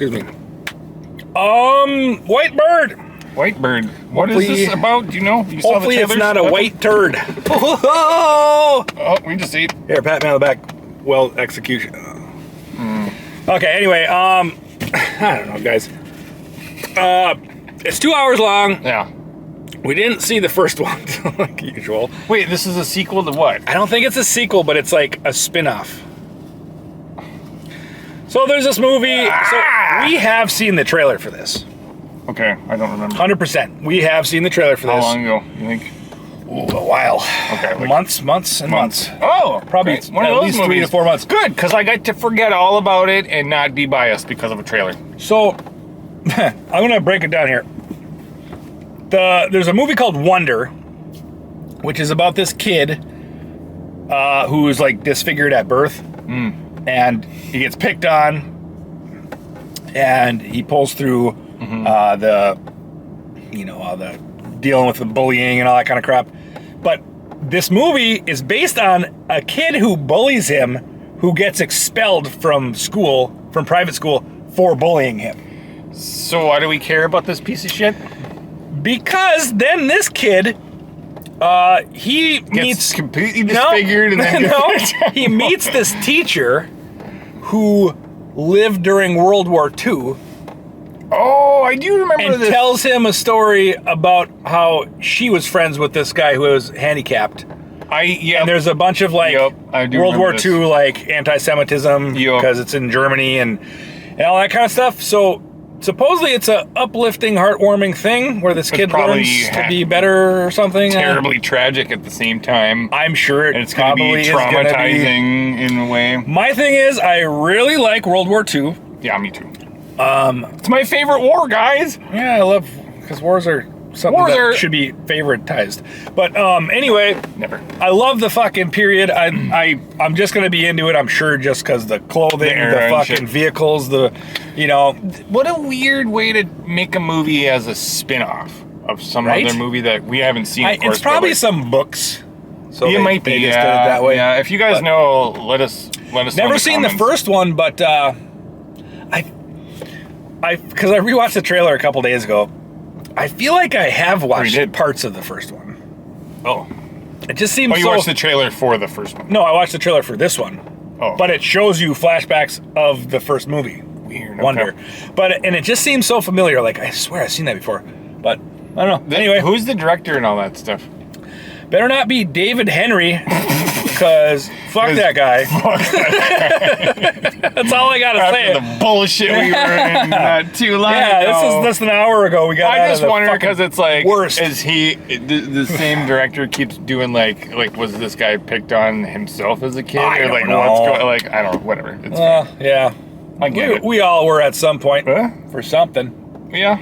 Excuse me. White bird. White bird. What is this about? Do you know? You saw Hopefully it's not a white turd. Oh, we just ate. Here, pat me on the back. Well, execution. Okay, anyway, I don't know, guys. It's 2 hours long. Yeah. We didn't see the first one, like usual. Wait, this is a sequel to what? I don't think it's a sequel, but it's like a spin-off. So there's this movie. So we have seen the trailer for this. Okay, I don't remember. 100%. We have seen the trailer for this. How long ago, you think? Ooh, a while. Okay. Like months and months. Oh, probably one of at those least movies. 3 to 4 months. Good, because I got to forget all about it and not be biased because of a trailer. So, I'm going to break it down here. There's a movie called Wonder, which is about this kid who's like disfigured at birth, and he gets picked on, and he pulls through the dealing with the bullying and all that kind of crap. But this movie is based on a kid who bullies him, who gets expelled from school, from private school, for bullying him. So why do we care about this piece of shit? Because then this kid, he Gets completely disfigured and then he meets this teacher who lived during World War II. Oh, I do remember and this. tells him a story about how she was friends with this guy who was handicapped. And there's a bunch of like World War II like anti-Semitism because it's in Germany and all that kind of stuff. So supposedly it's a uplifting, heartwarming thing where this kid learns to be better or something. Terribly tragic at the same time. I'm sure it's going to be traumatizing in a way. My thing is, I really like World War II. Yeah, me too. It's my favorite war, guys. Yeah, I love, because wars are something that should be favoritized. But anyway, never. I love the fucking period. I'm just gonna be into it. I'm sure just because the clothing, the fucking vehicles, What a weird way to make a movie as a spin-off of some other movie that we haven't seen. Of course, it's probably some books. So it might be. Just did it that way. Yeah. If you guys know, let us know. Never seen the first one, but because I rewatched the trailer a couple days ago. I feel like I have watched parts of the first one. Oh. It just seems you watched the trailer for the first one? No, I watched the trailer for this one. Oh. But it shows you flashbacks of the first movie. Weird. Wonder. And it just seems so familiar. Like, I swear I've seen that before. But, I don't know. Anyway. Who's the director and all that stuff? Better not be David Henry, because fuck that guy. That's all I gotta say. After the bullshit we were in not too long ago. Yeah, this is less than an hour ago. We got. I just wonder because it's like, worst. Is he the same director keeps doing like was this guy picked on himself as a kid I don't know. what's going like I don't know whatever. It's yeah, I get it. We all were at some point for something. Yeah,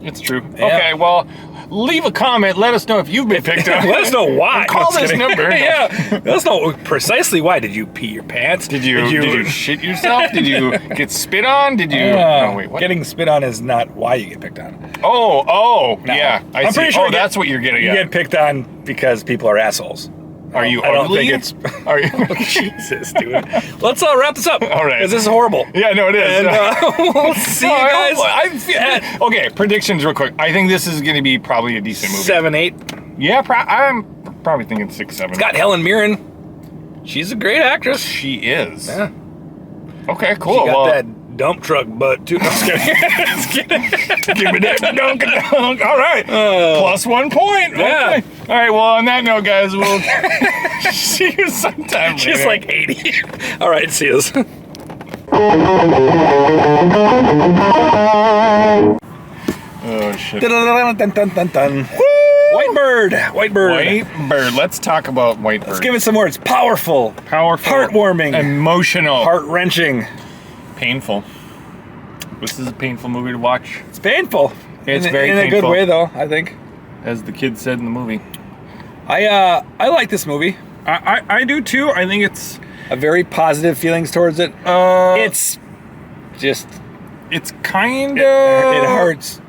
it's true. Yeah. Okay, well. Leave a comment. Let us know if you've been picked on. Let us know why. Call this number. Yeah. Let us know precisely why. Did you pee your pants? Did you shit yourself? Did you get spit on? Did you? No, wait. What? Getting spit on is not why you get picked on. Oh, no. Yeah. I'm pretty sure that's what you're getting at. You get picked on because people are assles. Are you I don't ugly? think it's. Are you? Jesus, dude. Let's wrap this up. All right. Because this is horrible. Yeah, no, it is. And we'll see you guys. Okay, predictions real quick. I think this is going to be probably a decent movie. 7, 8. Yeah, I'm probably thinking 6, 7. It's got Helen Mirren. She's a great actress. She is. Yeah. Okay, cool. She got that dump truck butt too. No, just kidding. Just kidding. Give me that dunk. All right. Plus 1 point. Yeah. Okay. All right. Well, on that note, guys, we'll see you sometime later. She's like 80. All right. See you. Oh, shit. White bird. White bird. White bird. Let's talk about white bird. Let's give it some words. Powerful. Heartwarming. Emotional. Heart-wrenching. Painful. This is a painful movie to watch. It's painful. It's very in painful. a good way, though, I think. As the kid said in the movie. I like this movie. I do too. I think it's a very positive feelings towards it. It's just it's kind of it hurts.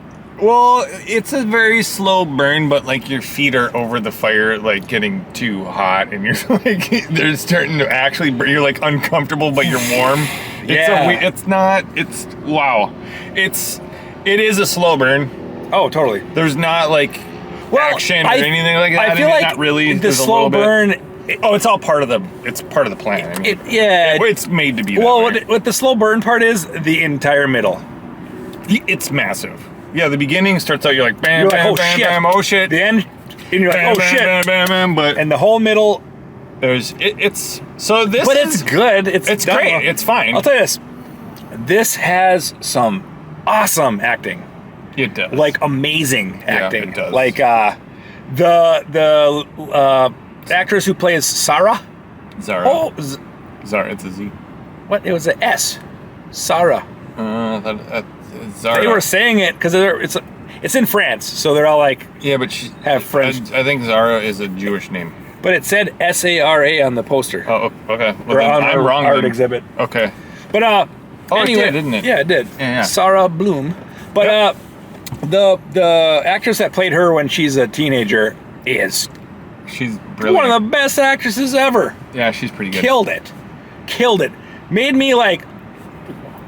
Well, it's a very slow burn, but like your feet are over the fire, like getting too hot, and you're like they're starting to actually. You're like uncomfortable, but you're warm. It is a slow burn. Oh, totally. There's not like action or anything like that. I feel like not really. The slow burn. It's all part of the. It's part of the plan. It's made to be. What the slow burn part is, the entire middle. It's massive. Yeah, the beginning starts out. You're like bam, bam, bam, bam. Oh shit. The end, and you're like, oh shit. Bam, bam, bam, but and the whole middle. It's so this. But it's good. It's great. It's fine. I'll tell you this. This has some awesome acting. It does. Like amazing acting. Yeah, it does. Like the actress who plays Sarah. Zara. Oh, Zara. It's a Z. What? It was an S. Sarah. Zara. They were saying it because it's in France, so they're all like but she have French. I think Zara is a Jewish name. But it said SARA on the poster. Oh, okay. Well, then I'm wrong. Art exhibit. Okay. But anyway, it did, didn't it? Yeah, it did. Yeah. Sarah Bloom. But the actress that played her when she's a teenager is she's brilliant. One of the best actresses ever. Yeah, she's pretty good. Killed it. Made me like.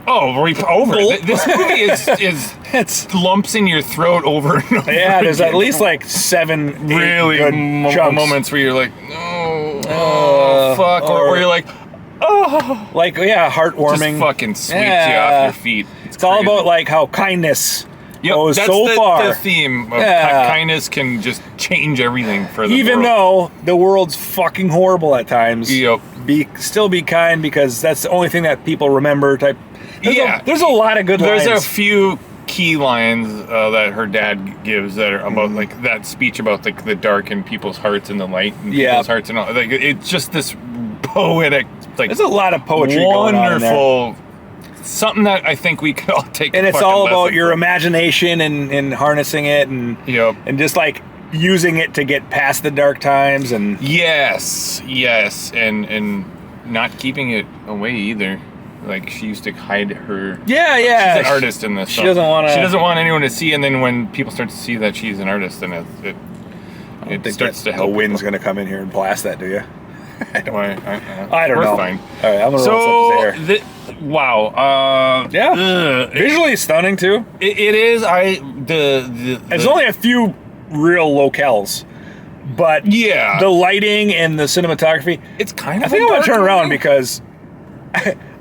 Oh, over. This movie is lumps in your throat over and over. Yeah, there's at least like 7 really good moments where you're like, oh fuck, or you're like, oh, like heartwarming. Just fucking sweeps you off your feet. It's all about like how kindness goes so far. That's the theme of kindness can just change everything for the Even though the world's fucking horrible at times. Yep. Still be kind because that's the only thing that people remember. There's a lot of good lines. There's a few key lines that her dad gives that are about like that speech about the dark in people's hearts and the light in people's hearts and all. Like it's just this poetic. Like there's a lot of poetry going on in there. Wonderful. Something that I think we could all take. And it's all about your imagination and harnessing it and just like using it to get past the dark times and yes, and not keeping it away either. Like she used to hide her. Yeah. She's an artist in this. She doesn't want to. She doesn't want anyone to see. And then when people start to see that she's an artist, then it starts to help. The wind's going to come in here and blast that, do you? I don't know. We're fine. All right, I'm gonna roll something there. Wow. Visually stunning too. It is. There's only a few real locales, but the lighting and the cinematography. It's kind of. I think I want to turn around because.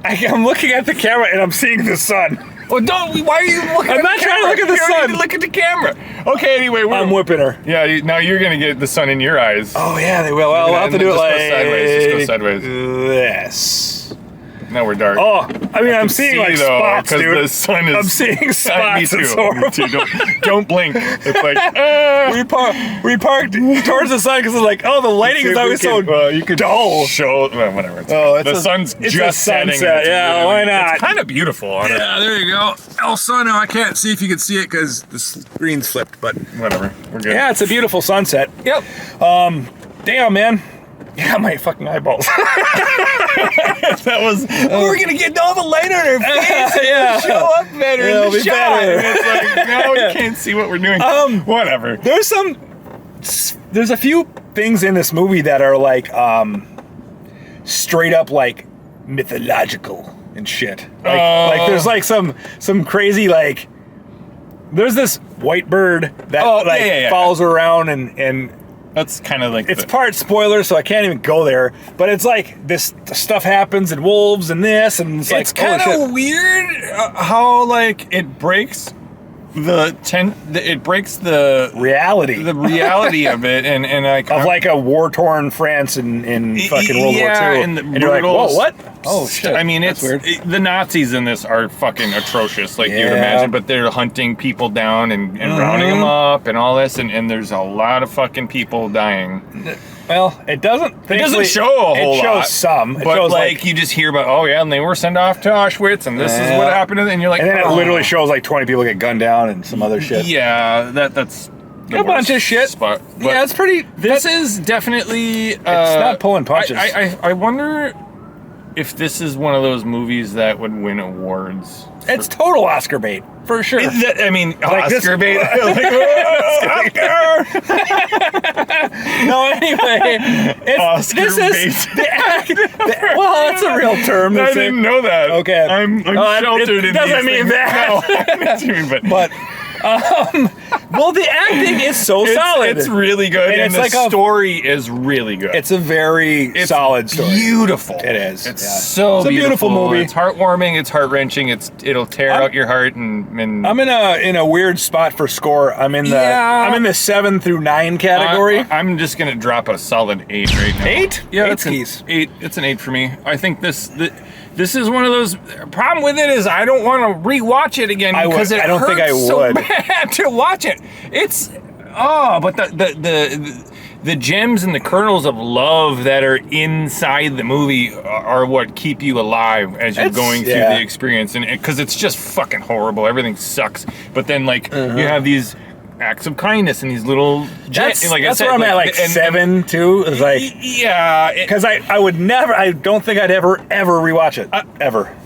I'm looking at the camera and I'm seeing the sun. Well, why are you looking I'm not trying to look at the sun. Look at the camera. Okay, anyway. I'm whipping her. Yeah, now you're going to get the sun in your eyes. Oh, yeah, they will. Well, I'll have to do it like... Just go sideways. Yes. Now we're dark. Oh, I mean, I'm seeing like spots, dude. The sun is... I'm seeing spots. Me too. Don't blink. It's like... We parked towards the sun because it's like, the lighting is always so dull. Whatever. The sun's just setting. Yeah, why not? It's kind of beautiful. Yeah, there you go. El Sun. Now I can't see if you can see it because the screen's flipped, but whatever. We're good. Yeah, it's a beautiful sunset. Yep. Damn, man. Yeah, my fucking eyeballs. That was. We're gonna get all the light on our face. Show up better in the shot. It's like now we can't see what we're doing. Whatever. There's a few things in this movie that are like straight up like mythological and shit. Like there's like some crazy like. There's this white bird that follows her around and. That's kind of like it's part spoiler, so I can't even go there. But it's like this stuff happens and wolves and this and it's like kind of weird how like it breaks it breaks the reality of it and like of like a war-torn France in fucking World War II. And you're like, whoa, what? Oh shit! I mean, it's weird. The Nazis in this are fucking atrocious, like you would imagine. But they're hunting people down and rounding them up and all this, and there's a lot of fucking people dying. Well, it doesn't show a whole lot. It shows some. But shows like you just hear about, and they were sent off to Auschwitz, and this is what happened to them, and you're like, and then it literally shows like 20 people get gunned down and some other shit. Yeah, that's a bunch of shit. Spot. Yeah, it's pretty. This is definitely. It's not pulling punches. I wonder. if this is one of those movies that would win awards. It's total Oscar bait, for sure. I mean, like Oscar bait. Oscar! No, anyway. Oscar bait. Well, that's a real term. I didn't know that. Okay. I'm sheltered in these doesn't mean things. that. No, but well, the acting is so solid. It's really good, and the story is really good. It's a very solid story. Beautiful. It is. It's so it's a beautiful movie. It's heartwarming. It's heart wrenching. It'll tear out your heart. And I'm in a weird spot for score. I'm in the 7 through 9 category. I'm just gonna drop a solid 8 right now. 8? Yeah, it's an 8. It's an 8 for me. I think this is one of those. Problem with it is I don't want to rewatch it again because I don't think I would. So bad to watch it. It's but the gems and the kernels of love that are inside the movie are what keep you alive as you're going through the experience, and because it's just fucking horrible. Everything sucks, but then you have these acts of kindness and these little that's where I'm at 7 too. It's like because I would never. I don't think I'd ever rewatch it ever.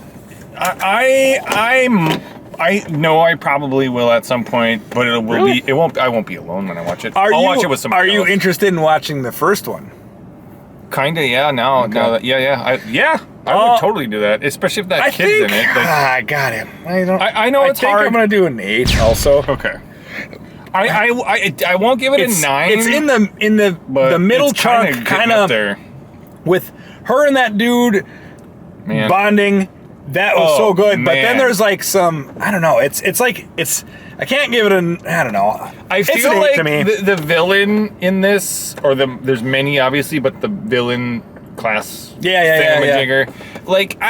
I know I probably will at some point, but I won't be alone when I watch it. I'll watch it with somebody else. Are you interested in watching the first one? Kinda, yeah. Now that I would totally do that, especially if that kid's in it. I got him. I know it's hard. I'm gonna do an 8 also. Okay. I won't give it a 9. It's in the middle chunk, kind of with her and that dude bonding. That was so good, but then there's some I don't know. It's I can't give it I don't know. I feel like the villain in this, there's many obviously, but the villain class thingamajigger,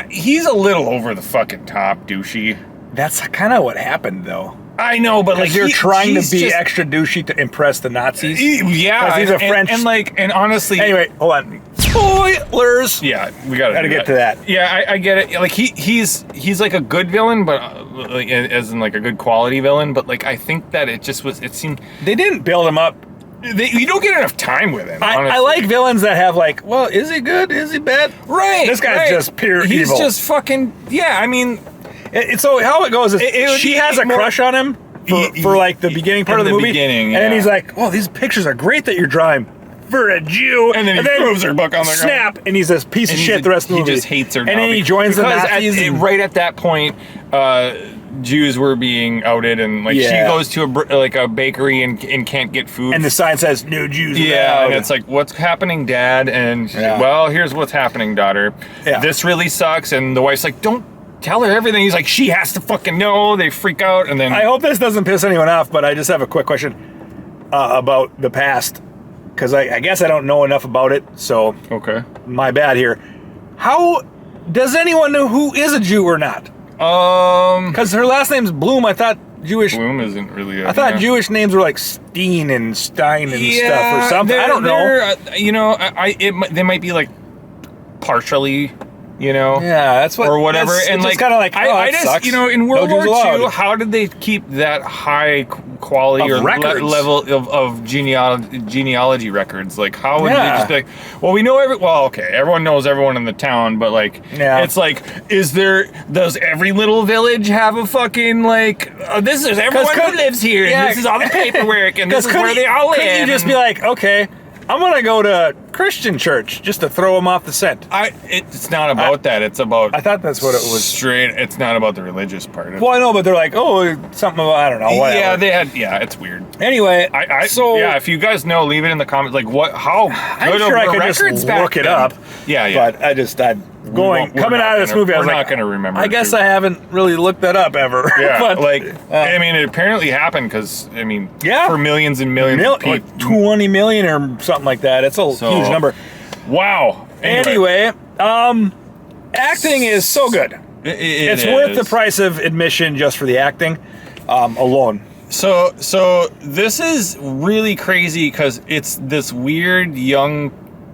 he's a little over the fucking top douchey. That's kind of what happened though. I know, but you're trying to be extra douchey to impress the Nazis. Yeah, he's a French. And honestly, anyway, hold on. Spoilers. Yeah, we gotta get to that. Yeah, I get it. He's like a good villain, but as in a good quality villain. But I think that it seemed they didn't build him up. You don't get enough time with him. I like villains that have well, is he good? Is he bad? Right. This guy's just pure evil. He's just fucking I mean. So how it goes is she has a crush on him for the beginning part of the movie, and then he's like, "Oh, these pictures are great that you're drawing for a Jew," and then he throws her book on the ground. Snap, and he's this piece of shit the rest of the movie. He just hates her, and then he joins the Nazis. Right at that point, Jews were being outed, and she goes to a bakery and can't get food, and the sign says "No Jews." Yeah, and it's what's happening, Dad? And she's like, well, here's what's happening, daughter. Yeah. This really sucks, and the wife's like, don't tell her everything. He's like, she has to fucking know. They freak out, and then... I hope this doesn't piss anyone off, but I just have a quick question about the past, because I guess I don't know enough about it, so... Okay. My bad here. How... Does anyone know who is a Jew or not? Because her last name's Bloom. I thought Jewish... Bloom isn't really... I thought Jewish names were Steen and Stein and stuff or something. I don't know. They might be partially... Yeah, that's what, or whatever, and just kind of I just sucks. In World War II, how did they keep that high quality or level of genealogy records? How would they just be well, we know everyone knows everyone in the town, but it's does every little village have a fucking this is everyone who lives here, and this is all the paperwork, and this is where they all live? Couldn't you just be okay, I'm gonna go to Christian church just to throw them off the scent? It's not about that. It's about... I thought that's what it was. Straight. It's not about the religious part of it. Well, I know, but they're something about, I don't know, whatever. Yeah, they had... Yeah, it's weird. Anyway, if you guys know, leave it in the comments. How I'm sure I could just look it up. Yeah. But coming out of this movie, I was not going to remember. I guess I haven't really looked that up ever. Yeah, but, it apparently happened because, for millions and millions of people. 20 million or something like that. It's a huge number. Wow. Anyway, acting is so good. It's worth the price of admission just for the acting alone. So this is really crazy because it's this weird young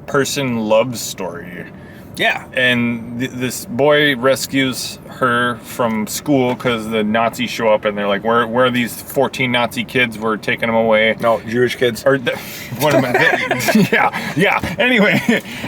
person love story. Yeah. And this boy rescues her from school because the Nazis show up and they're like, where are these 14 Nazi kids? We're taking them away. No, Jewish kids. Or yeah. Anyway,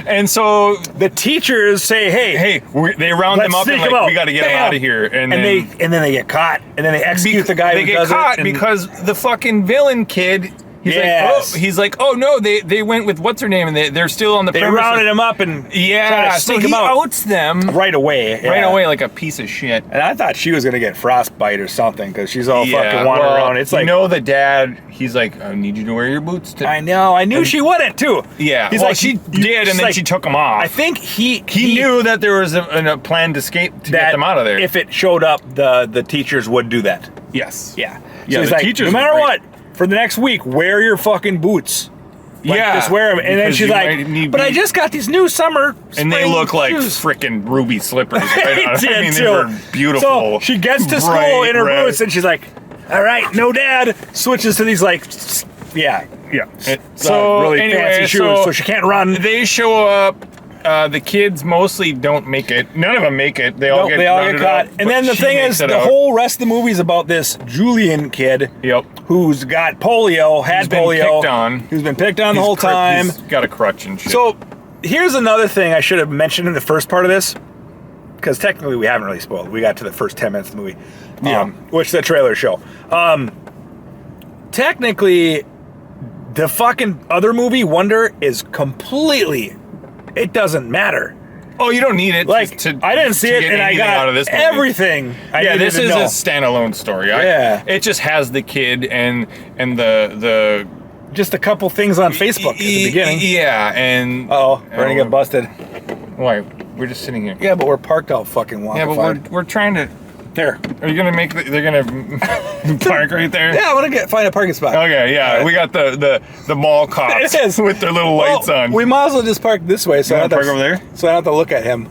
and so the teachers say, hey, they round them up and like, we got to get them out of here. And then they get caught, and then they execute the guy who does it. They get caught because the fucking villain kid. He's like, oh no, they went with what's her name, and they're still on the. They premises. rounded him up and tried to sneak him out. Outs them right away, like a piece of shit. And I thought she was gonna get frostbite or something because she's all fucking wandering around. It's like, the dad. He's like, I need you to wear your boots. I know. I knew she wouldn't too. Yeah. He's like, she did, and then she took them off. I think he knew that there was a planned escape to get them out of there. If it showed up, the teachers would do that. Yes. Yeah. So he's like, no matter what. For the next week, wear your fucking boots. Just wear them. And then she's like, but I just got these new summer and they look like freaking ruby slippers. Right? They were beautiful. So she gets to school in her boots and she's like, all right, no dad. Switches to these like, so really fancy shoes, so she can't run. They show up. The kids mostly don't make it. None of them make it. They all get caught. And then the thing is, the whole rest of the movie is about this Julian kid. Yep. Who's got polio, who's been picked on the whole time. He's got a crutch and shit. So here's another thing I should have mentioned in the first part of this, because technically we haven't really spoiled. We got to the first 10 minutes of the movie, which the trailers show. Technically, the fucking other movie, Wonder, is completely... It doesn't matter. Oh, you don't need it. Like, I didn't see it, and I got out of this everything. This is a standalone story. It just has the kid and the just a couple things on Facebook at the beginning. Yeah, and we're gonna get busted. Why? We're just sitting here. Yeah, but we're parked out fucking wonkified. Yeah, but we're trying to. There. Are you gonna make? They're gonna park right there. Yeah, I want to find a parking spot. Okay, yeah, we got the mall cops with their little lights on. We might as well just park this way, so I park over there. So I don't have to look at him.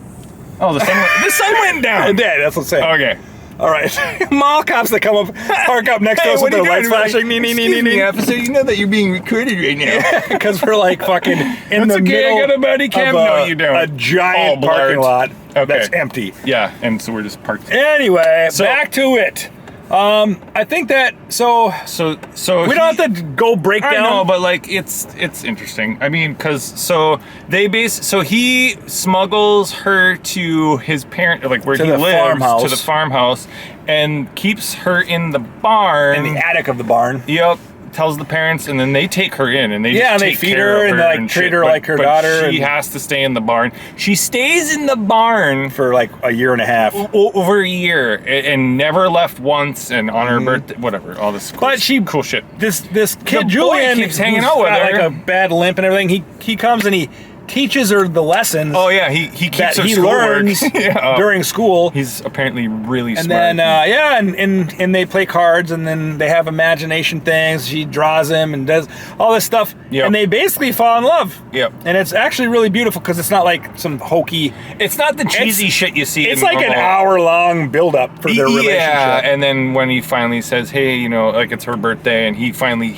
Oh, the sun went down. It did. That's what I'm saying. Okay. All right. Mall cops that come up, park up next to us with their lights flashing. Excuse me, officer, you know that you're being recorded right now. Because we're like fucking in the middle I got a body cam. No, you don't. A giant parking lot that's empty. Yeah, and so we're just parked. Anyway, back to it. I think that so we don't have to go break down. I know, but like it's interesting. I mean, because he smuggles her to his parent, like where he lives, to the farmhouse, and keeps her in the barn, in the attic of the barn. Yep. Tells the parents, and then they take her in, and they they feed her and they like treat her like her daughter. She has to stay in the barn. She stays in the barn for like a year and a half, over a year, and never left once. And on her birthday, whatever, all this. Cool shit. This kid Julian keeps hanging out with her, like a bad limp and everything. He comes and he teaches her the lessons. Oh yeah, he keeps her he learns during school. He's apparently really smart. And then and they play cards, and then they have imagination things. She draws him and does all this stuff, and they basically fall in love. Yep. And it's actually really beautiful because it's not like some hokey. It's not the cheesy shit you see. It's like an hour-long build-up for their relationship. Yeah, and then when he finally says, "Hey, like it's her birthday," and he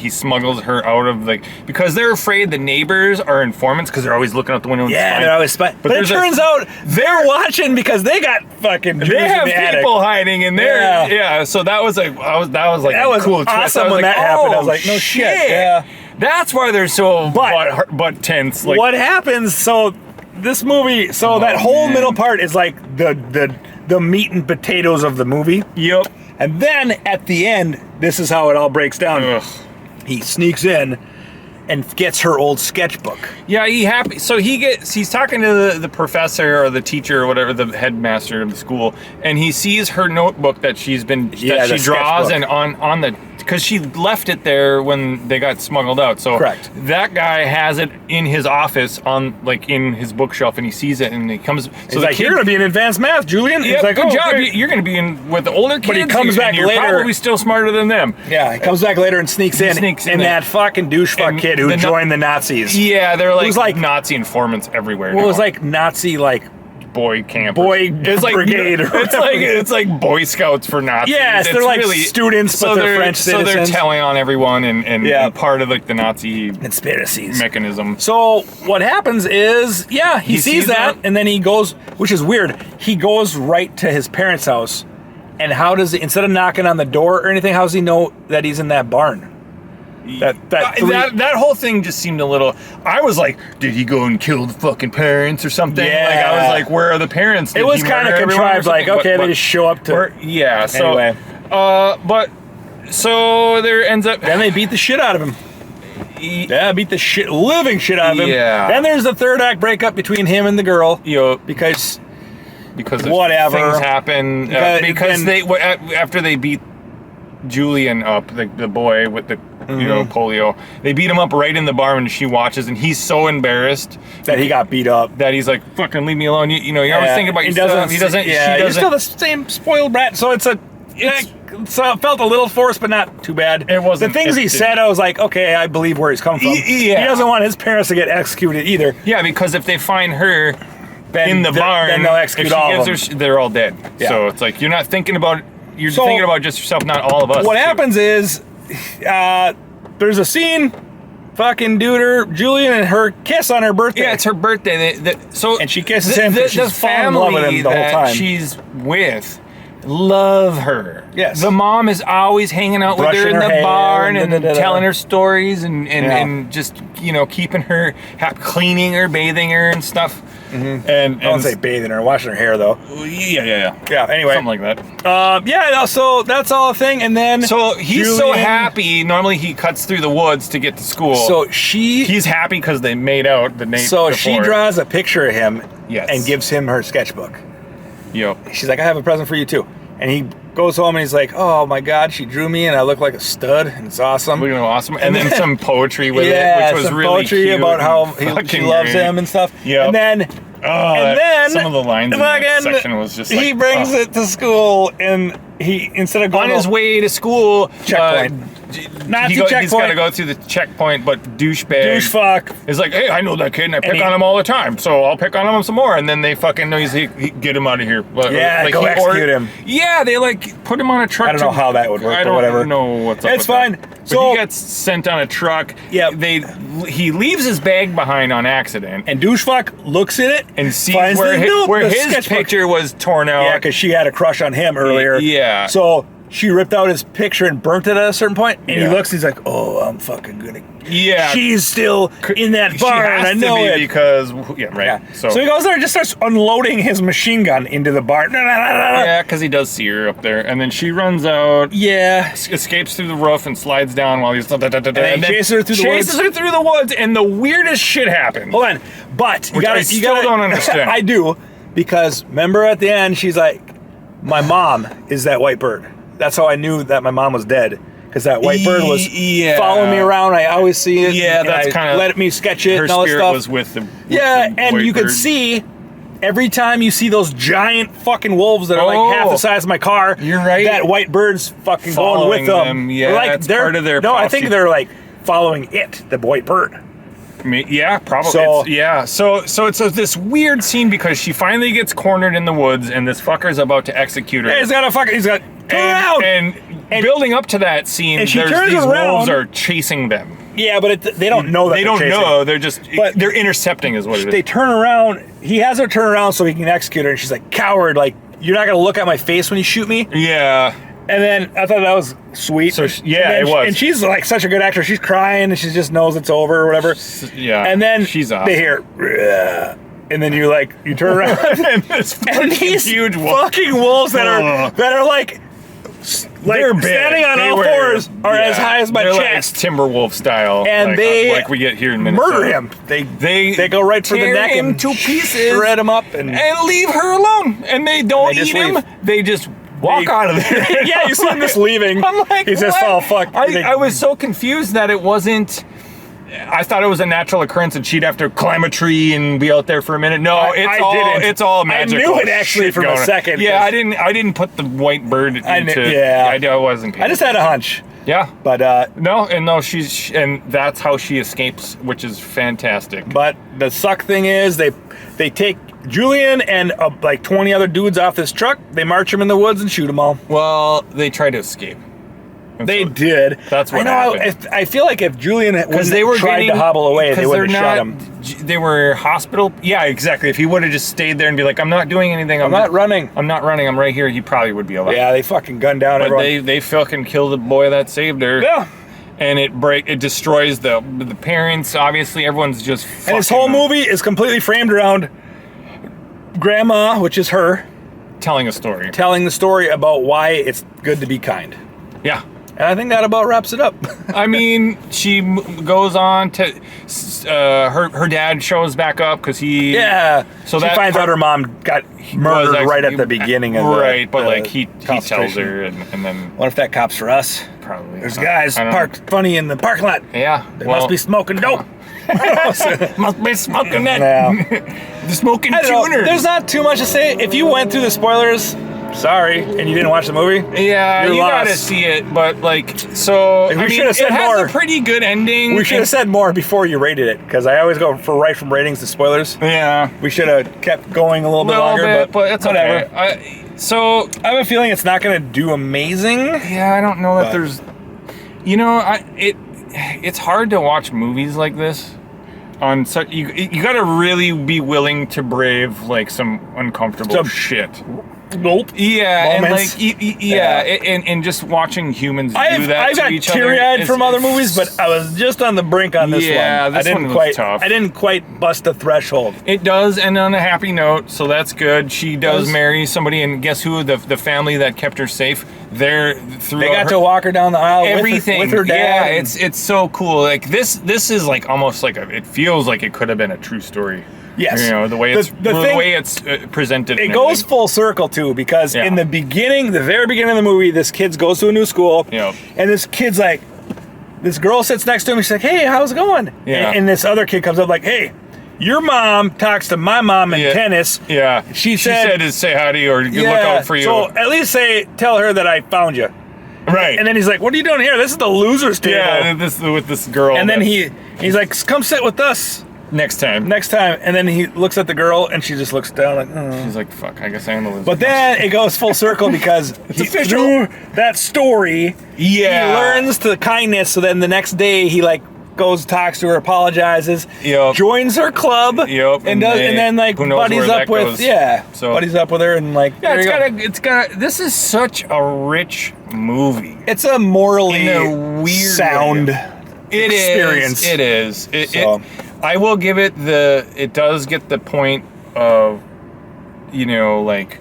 smuggles her out of because they're afraid the neighbors are informants because they're always looking out the window. Yeah, they're always spying. But it turns out they're watching because they got fucking Jews they have in the people attic. hiding in there. Yeah. So that was a cool twist. Awesome when that happened. I was like, no shit. Yeah. That's why they're so but tense. Like, what happens? So this movie. So that whole middle part is like the meat and potatoes of the movie. Yep. And then at the end, this is how it all breaks down. Ugh. He sneaks in and gets her old sketchbook. Yeah, he's talking to the professor or the teacher or whatever, the headmaster of the school, and he sees her notebook that she draws, and on the because she left it there when they got smuggled out. So correct. That guy has it in his office in his bookshelf, and he sees it, and he comes. So he's like, "You're gonna be in advanced math, Julian." Yeah, like, good job. Great. You're gonna be in with the older kids. But he comes back later. You're probably still smarter than them. Yeah, he comes back later and sneaks in. And that fucking douchebag kid who joined the Nazis. Yeah, they're like Nazi informants everywhere. Well, it was like Nazi boy campers. It's like brigade. It's like Boy Scouts for Nazis. Yes, they're like really, students, but they're French citizens. So they're telling on everyone and part of like the Nazi conspiracies mechanism. So what happens is, he sees that, and then he goes, which is weird. He goes right to his parents' house, and how does he, instead of knocking on the door or anything, how does he know that he's in that barn? That whole thing just seemed a little. I was like, did he go and kill the fucking parents or something? Yeah. Like I was like, where are the parents? It was kind of contrived. Like, okay, they just show up to. So anyway. But so there ends up. Then they beat the shit out of him. Beat the living shit out of him. Yeah. Then there's the third act breakup between him and the girl. Because whatever things happen. Because they after they beat Julian up, the boy with the polio, they beat him up right in the barn, and she watches, and he's so embarrassed that he got beat up that he's like, fucking leave me alone. You're always thinking about yourself. He doesn't. He's still the same spoiled brat. So it felt a little forced, but not too bad. It wasn't. The things he said, I was like, okay, I believe where he's coming from. He doesn't want his parents to get executed either. Yeah, because if they find her in the barn, then they'll execute all of them. They're all dead. Yeah. So it's like, you're not thinking about. You're thinking about just yourself, not all of us. What happens is, there's a scene, fucking Julian and her kiss on her birthday. Yeah, it's her birthday. And she kisses him because she's fallen in love with him the whole time. She's with love her. Yes. The mom is always hanging out with her in the barn and telling her stories and just, keeping her, cleaning her, bathing her and stuff. Mm-hmm. And I don't say bathing her, washing her hair though. Yeah. Anyway, something like that. So that's all a thing, and then so he's so happy. Normally he cuts through the woods to get to school. So he's happy because they made out the night. So before. She draws a picture of him, and gives him her sketchbook. Yep. She's like, I have a present for you too, and he goes home and he's like, oh my god, she drew me and I look like a stud and it's awesome. Awesome. And then some poetry with it, which was really poetry cute about how she loves him and stuff. Yeah. And then some of the lines in that section was just like, he brings it to school, and he, instead of going on his way to school, checkpoint. Nazi checkpoint. He's got to go through the checkpoint, but douchebag is like, hey, I know that kid, and I pick on him all the time, so I'll pick on him some more. And then they fucking know get him out of here. Go execute him. Yeah, they put him on a truck. I don't know how that would work. I don't know what's up. It's fine. But so he gets sent on a truck. Yeah, he leaves his bag behind on accident, and douchebag looks at it and sees where his picture was torn out. Yeah, because she had a crush on him earlier. Yeah. So she ripped out his picture and burnt it at a certain point, and he looks, he's like, oh, I'm fucking gonna... Yeah. She's still in that barn, I know it. Because, right. So he goes there and just starts unloading his machine gun into the barn. Yeah, because he does see her up there. And then she runs out. Yeah. Escapes through the roof and slides down while he's... And chases her through the woods, and the weirdest shit happens. Hold on. But I still don't understand. I do, because remember at the end, she's like, my mom is that white bird. That's how I knew that my mom was dead, because that white bird was following me around. I always see it. Yeah, that's kind of... let me sketch it and all that stuff. Her spirit was with the and you could see, every time you see those giant fucking wolves that are like half the size of my car, you're right. That white bird's fucking following going with them. Yeah, like, they're part of their... No, I think they're like following it, the white bird. Yeah, probably. So it's this weird scene because she finally gets cornered in the woods, and this fucker's about to execute her. Yeah, he's got and building up to that scene, these wolves are chasing them. Yeah, but they don't know that they don't know. They're just they're intercepting, is what it is. They turn around. He has her turn around so he can execute her, and she's like, "Coward! Like, you're not gonna look at my face when you shoot me." Yeah. And then I thought that was sweet. So it was. And she's like such a good actress. She's crying and she just knows it's over or whatever. Yeah. And then she's awesome. They hear, and then you turn around and these huge fucking wolves that are like they're standing on all fours are as high as my chest, like Timberwolf style, and like we get here in Minnesota. Murder him. They go right for the neck and to pieces, shred him up, and leave her alone. And they don't eat him. They just walk out of there. Yeah, you see him just leaving. I'm like, he's just all fucked. I was so confused that it wasn't. I thought it was a natural occurrence and she'd have to climb a tree and be out there for a minute. No, it's all magical. I knew it actually from a second. Yeah, I didn't put the white bird into. I wasn't. I just had a hunch. Yeah. But no, and that's how she escapes, which is fantastic. But the suck thing is they take Julian and like 20 other dudes off this truck. They march them in the woods and shoot them all. Well, they try to escape. They did. That's what happened. I feel like if Julian tried to hobble away, they would have shot him. They were hospital. Yeah, exactly. If he would have just stayed there and be like, I'm not doing anything. I'm not running. I'm not running. I'm right here. He probably would be alive. Yeah, they fucking gunned down everyone. They fucking kill the boy that saved her. Yeah. And it destroys the parents. Obviously, everyone's just fucking. And this whole movie is completely framed around Grandma, which is her, telling the story about why it's good to be kind. Yeah. And I think that about wraps it up. I mean, she goes on to her dad shows back up because he So she finds out her mom got murdered right at the beginning of but like he tells her and then what if that cop's for us? Probably. There's guys parked funny in the parking lot. Yeah, they must be smoking dope. Must be smoking that. The smoking tuner. There's not too much to say. If you went through the spoilers, sorry, and you didn't watch the movie. Yeah, you gotta see it. But like, so we should have said more. It has a pretty good ending. We should have said more before you rated it, because I always go right from ratings to spoilers. Yeah, we should have kept going a little bit longer, but it's whatever. Okay. So I have a feeling it's not going to do amazing. Yeah, I don't know that there's. You know, it's hard to watch movies like this. On such you got to really be willing to brave like some uncomfortable shit. Nope. Yeah, moments. And and just watching humans do that to each other. I've got teary-eyed from other movies, but I was just on the brink on this one. Yeah, this one was tough. I didn't quite bust the threshold. It does end on a happy note, so that's good. She does marry somebody, and guess who? The family that kept her safe. They got to walk her down the aisle with her dad. Yeah, it's so cool. Like this is like almost like it feels like it could have been a true story. Yes, you know the way it's presented. It goes full circle too, because in the very beginning of the movie, this kid goes to a new school, and this kid's like, this girl sits next to him. She's like, "Hey, how's it going?" Yeah. And this other kid comes up like, "Hey, your mom talks to my mom in tennis." Yeah, she said to say hi to you or look out for you. So at least tell her that I found you. Right. And then he's like, "What are you doing here? This is the losers table." Yeah, with this girl. And then he's like, "Come sit with us." Next time. And then he looks at the girl, and she just looks down like, oh. She's like, fuck, I guess I am a loser. But then it goes full circle because through that story, he learns to kindness. So then the next day, he like goes, talks to her, apologizes, joins her club, and then like buddies up with, buddies up with her, and like, this is such a rich movie. It's a morally weird sound experience. It is. I will give it it does get the point of, like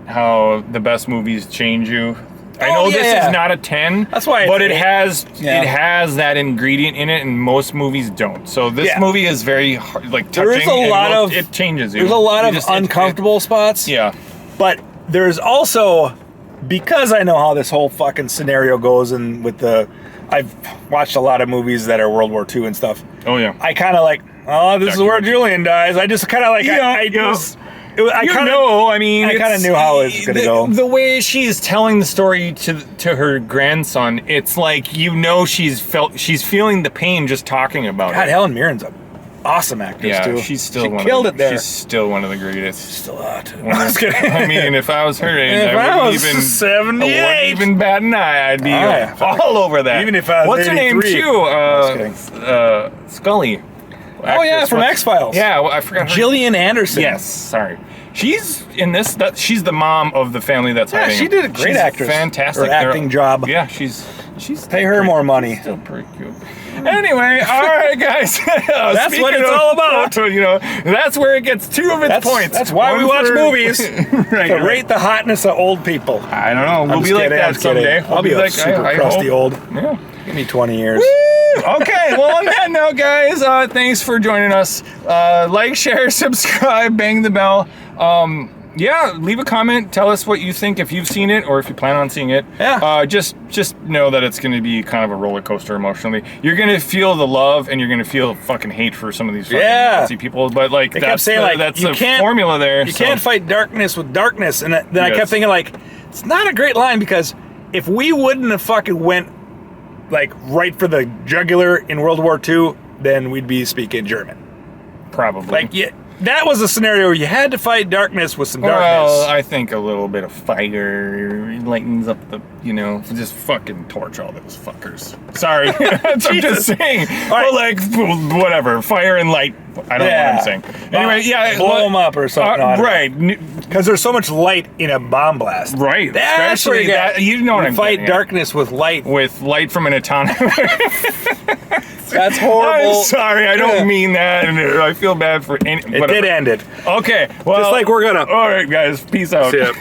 how the best movies change you. I know this is not a 10. That's why, but it has that ingredient in it, and most movies don't. So this movie is very touching. There is a lot of it changes you. There's a lot of uncomfortable spots. Yeah, but there's also, because I know how this whole fucking scenario goes, and I've watched a lot of movies that are World War II and stuff. Oh yeah. I kind of like, this is where Julian dies. I just kind of like, I kind of knew how it was going to go. The way she's telling the story to her grandson, it's like, she's feeling the pain just talking about it. God, Helen Mirren's an awesome actress too. She killed it there. She's still one of the greatest. She's still hot. I mean, if I was her age, I wouldn't even 78. I wouldn't even bat an eye. I'd be all over that. Even if I was 83. What's her name too? Scully. Actress. From X-Files. Yeah, I forgot her. Gillian Anderson. Yes, sorry. She's in this. She's the mom of the family that's hiding. She did a great actress. Fantastic acting job. Yeah, she's pay her more money. Still pretty cute. Anyway, all right, guys. That's what it's all about. That's where it gets two of its points. That's why we watch movies. To rate the hotness of old people. I don't know. We'll be like that someday. I'll be like super crusty old. Yeah. Give me 20 years. Woo! Okay, well, on that note, guys, thanks for joining us. Like, share, subscribe, bang the bell. Leave a comment. Tell us what you think, if you've seen it or if you plan on seeing it. Yeah. Just know that it's going to be kind of a roller coaster emotionally. You're going to feel the love, and you're going to feel fucking hate for some of these fucking Nazi people. But like, that's the formula there. You can't fight darkness with darkness. And then I kept thinking, like, it's not a great line, because if we wouldn't have fucking went like right for the jugular in World War II, then we'd be speaking German. Probably. Like, yeah, that was a scenario where you had to fight darkness with some darkness. Well, I think a little bit of fire lightens up the, just fucking torch all those fuckers. Sorry. I'm just saying. Well, like, whatever. Fire and light. I don't know what I'm saying. Anyway, yeah. Blow them up or something. Right. Because there's so much light in a bomb blast. Right. That's where you know what I'm saying. Fight darkness with light. With light from an atomic. That's horrible. I'm sorry, I don't mean that, and I feel bad for any. It did end it. Okay, well, just like we're gonna. All right, guys, peace out. See ya.